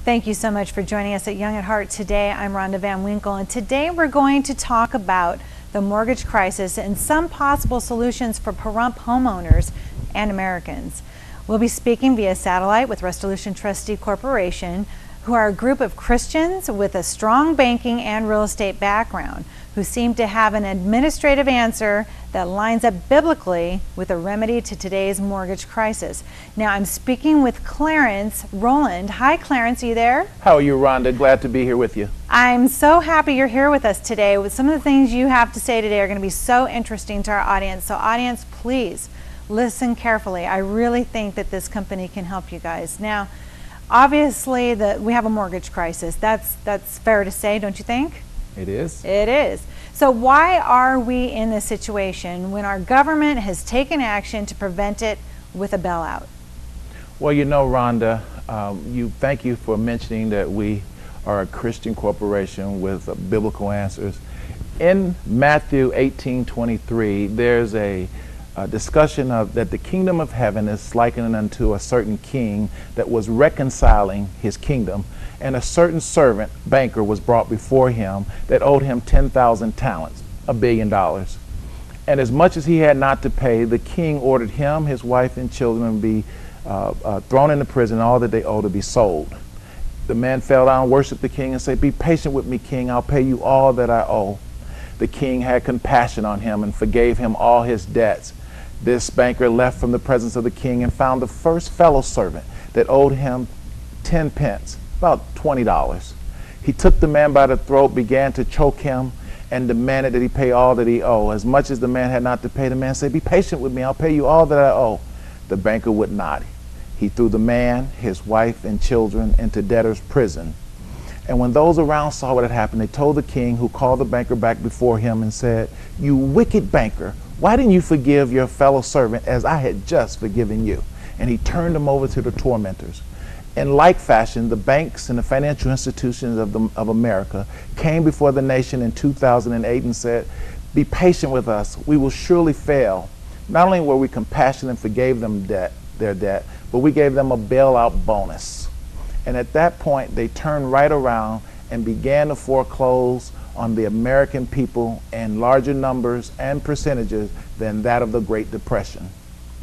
Thank you so much for joining us at Young at Heart today. I'm Rhonda Van Winkle, and today we're going to talk about the mortgage crisis and some possible solutions for Pahrump homeowners and Americans. We'll be speaking via satellite with Resolution Trustee Corporation, who are a group of Christians with a strong banking and real estate background who seem to have an administrative answer that lines up biblically with a remedy to today's mortgage crisis. Now I'm speaking with Clarence Rowland. Hi Clarence, are you there? How are you, Rhonda? Glad to be here with you. I'm so happy you're here with us today. With some of the things you have to say today are going to be so interesting to our audience. So audience, please listen carefully. I really think that this company can help you guys. Now, obviously we have a mortgage crisis. That's fair to say, don't you think? It is. It is. So why are we in this situation when our government has taken action to prevent it with a bailout? Well, you know, Rhonda, thank you for mentioning that we are a Christian corporation with biblical answers. In Matthew 18:23, there's a discussion of that the kingdom of heaven is likened unto a certain king that was reconciling his kingdom, and a certain servant banker was brought before him that owed him 10,000 talents, $1 billion. And as much as he had not to pay, the king ordered him, his wife, and children to be thrown into prison, and all that they owe to be sold. The man fell down, worshiped the king, and said, "Be patient with me, king. I'll pay you all that I owe." The king had compassion on him and forgave him all his debts. This banker left from the presence of the king and found the first fellow servant that owed him 10 pence, about $20. He took the man by the throat, began to choke him, and demanded that he pay all that he owed. As much as the man had not to pay, the man said, "Be patient with me, I'll pay you all that I owe." The banker would not. He threw the man, his wife, and children into debtor's prison. And when those around saw what had happened, they told the king, who called the banker back before him and said, "You wicked banker, why didn't you forgive your fellow servant as I had just forgiven you?" And he turned him over to the tormentors. In like fashion, the banks and the financial institutions of America came before the nation in 2008 and said, "Be patient with us, we will surely fail." Not only were we compassionate and forgave them their debt, but we gave them a bailout bonus. And at that point, they turned right around and began to foreclose on the American people in larger numbers and percentages than that of the Great Depression.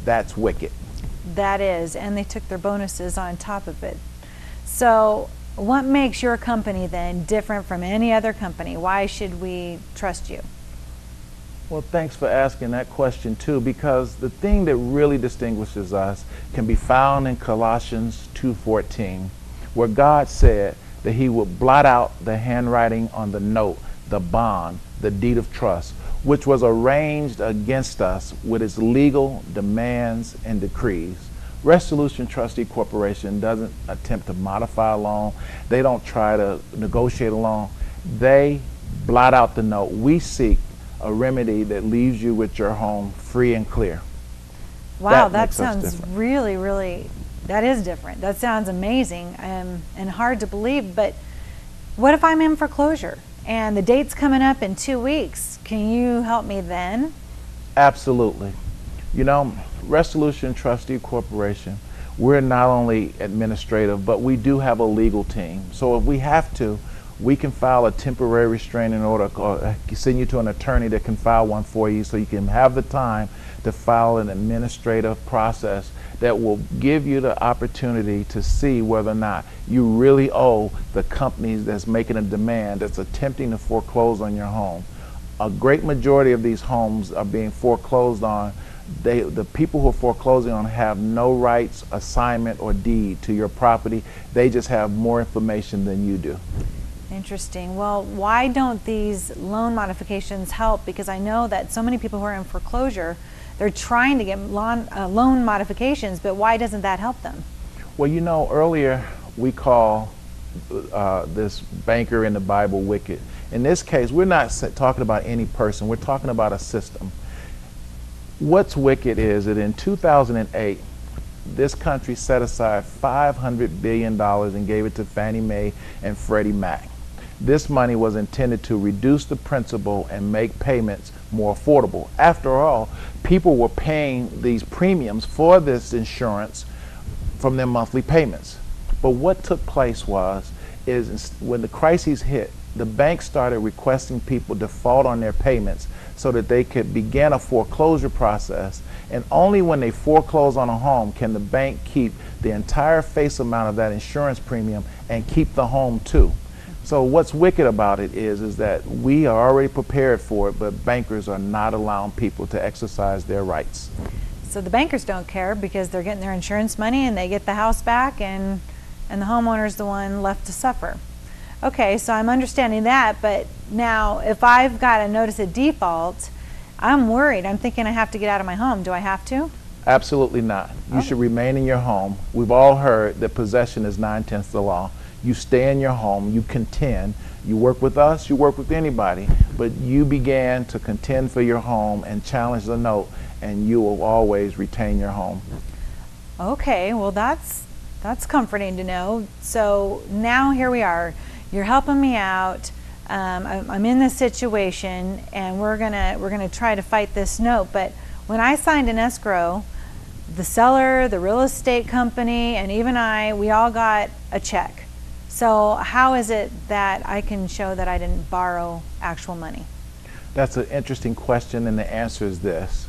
That's wicked. That is, and they took their bonuses on top of it. So what makes your company then different from any other company? Why should we trust you? Well, thanks for asking that question too, because the thing that really distinguishes us can be found in Colossians 2:14, where God said that he would blot out the handwriting on the note, the bond, the deed of trust, which was arranged against us with its legal demands and decrees. Resolution Trustee Corporation doesn't attempt to modify a loan. They don't try to negotiate a loan. They blot out the note. We seek a remedy that leaves you with your home free and clear. Wow, that sounds really, really, that is different. That sounds amazing and hard to believe, but what if I'm in foreclosure and the date's coming up in 2 weeks? Can you help me then? Absolutely. You know, Resolution Trustee Corporation, we're not only administrative, but we do have a legal team. So if we have to, we can file a temporary restraining order, or send you to an attorney that can file one for you, so you can have the time to file an administrative process that will give you the opportunity to see whether or not you really owe the companies that's making a demand, that's attempting to foreclose on your home. A great majority of these homes are being foreclosed on. The people who are foreclosing on have no rights, assignment, or deed to your property. They just have more information than you do. Interesting. Well, why don't these loan modifications help? Because I know that so many people who are in foreclosure, they're trying to get loan modifications, but why doesn't that help them? Well, you know, earlier we call this banker in the Bible wicked. In this case, we're not talking about any person. We're talking about a system. What's wicked is that in 2008, this country set aside $500 billion and gave it to Fannie Mae and Freddie Mac. This money was intended to reduce the principal and make payments more affordable. After all, people were paying these premiums for this insurance from their monthly payments. But what took place is when the crises hit, the banks started requesting people default on their payments so that they could begin a foreclosure process. And only when they foreclose on a home can the bank keep the entire face amount of that insurance premium and keep the home too. So what's wicked about it is that we are already prepared for it, but bankers are not allowing people to exercise their rights. So the bankers don't care because they're getting their insurance money and they get the house back, and the homeowner's the one left to suffer. Okay, so I'm understanding that, but now if I've got a notice of default, I'm worried. I'm thinking I have to get out of my home. Do I have to? Absolutely not. You should remain in your home. We've all heard that possession is 9/10 of the law. You stay in your home, you contend. You work with us, you work with anybody, but you began to contend for your home and challenge the note, and you will always retain your home. Okay, well that's comforting to know. So now here we are. You're helping me out. I'm in this situation, and we're gonna try to fight this note. But when I signed an escrow, the seller, the real estate company, and even we all got a check. So how is it that I can show that I didn't borrow actual money? That's an interesting question, and the answer is this.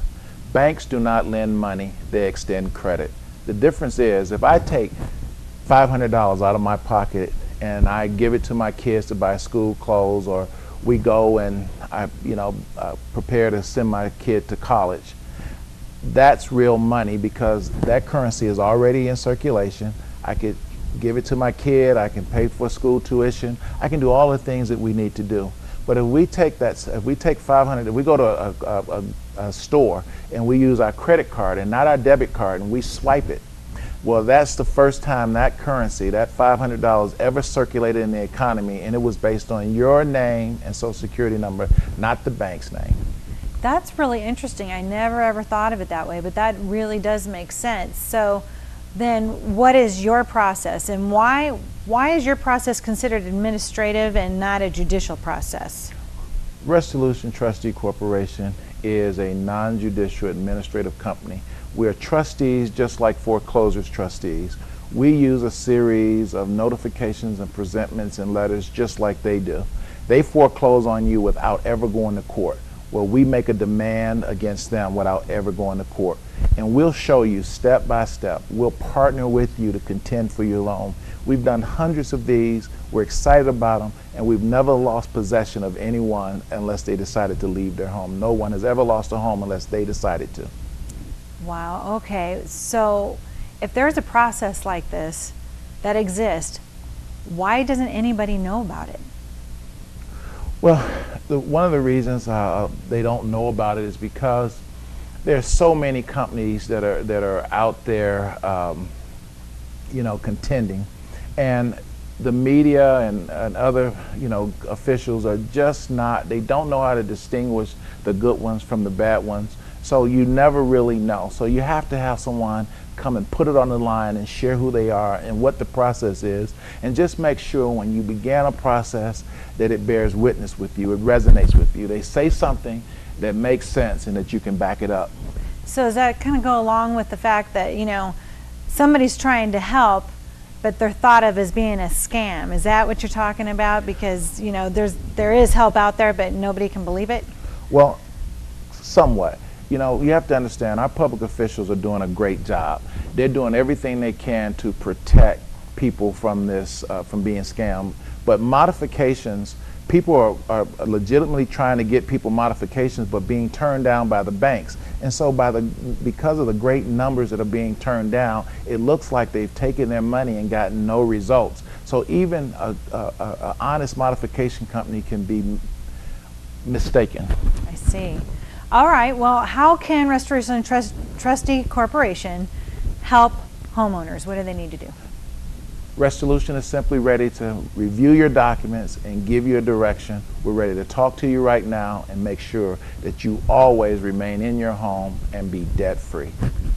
Banks do not lend money, they extend credit. The difference is if I take $500 out of my pocket and I give it to my kids to buy school clothes, or we go and I prepare to send my kid to college, that's real money because that currency is already in circulation. I could give it to my kid, I can pay for school tuition, I can do all the things that we need to do. But if we take $500, if we go to a store and we use our credit card and not our debit card and we swipe it, well, that's the first time that currency, that $500 ever circulated in the economy, and it was based on your name and social security number, not the bank's name. That's really interesting. I never ever thought of it that way, but that really does make sense. So then what is your process, and why is your process considered administrative and not a judicial process? Resolution Trustee Corporation is a non-judicial administrative company. We're trustees just like foreclosures trustees. We use a series of notifications and presentments and letters just like they do. They foreclose on you without ever going to court. Well, we make a demand against them without ever going to court. And we'll show you step by step. We'll partner with you to contend for your loan. We've done hundreds of these. We're excited about them, and we've never lost possession of anyone unless they decided to leave their home. No one has ever lost a home unless they decided to. Wow, okay. So if there's a process like this that exists, why doesn't anybody know about it? Well, one of the reasons they don't know about it is because there's so many companies that are out there, contending, and the media and other, officials are just not. They don't know how to distinguish the good ones from the bad ones. So you never really know. So you have to have someone come and put it on the line and share who they are and what the process is, and just make sure when you begin a process that it bears witness with you, it resonates with you. They say something that makes sense and that you can back it up. So does that kind of go along with the fact that, somebody's trying to help, but they're thought of as being a scam? Is that what you're talking about? Because, there is help out there, but nobody can believe it? Well, somewhat. You have to understand, our public officials are doing a great job. They're doing everything they can to protect people from this, from being scammed. But modifications, people are legitimately trying to get people modifications, but being turned down by the banks. And so because of the great numbers that are being turned down, it looks like they've taken their money and gotten no results. So even an honest modification company can be mistaken. I see. All right, well, how can Restoration Trustee Corporation help homeowners? What do they need to do? Resolution is simply ready to review your documents and give you a direction. We're ready to talk to you right now and make sure that you always remain in your home and be debt-free.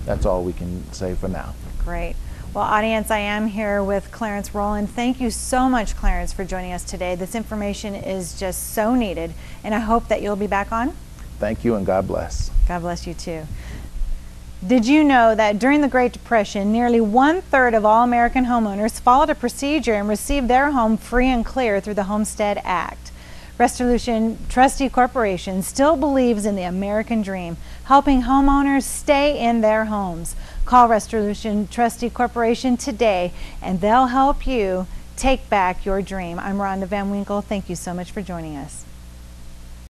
That's all we can say for now. Great. Well, audience, I am here with Clarence Rowland. Thank you so much, Clarence, for joining us today. This information is just so needed, and I hope that you'll be back on. Thank you, and God bless. God bless you too. Did you know that during the Great Depression, nearly 1/3 of all American homeowners followed a procedure and received their home free and clear through the Homestead Act? Restoration Trustee Corporation still believes in the American dream, helping homeowners stay in their homes. Call Restoration Trustee Corporation today and they'll help you take back your dream. I'm Rhonda Van Winkle. Thank you so much for joining us.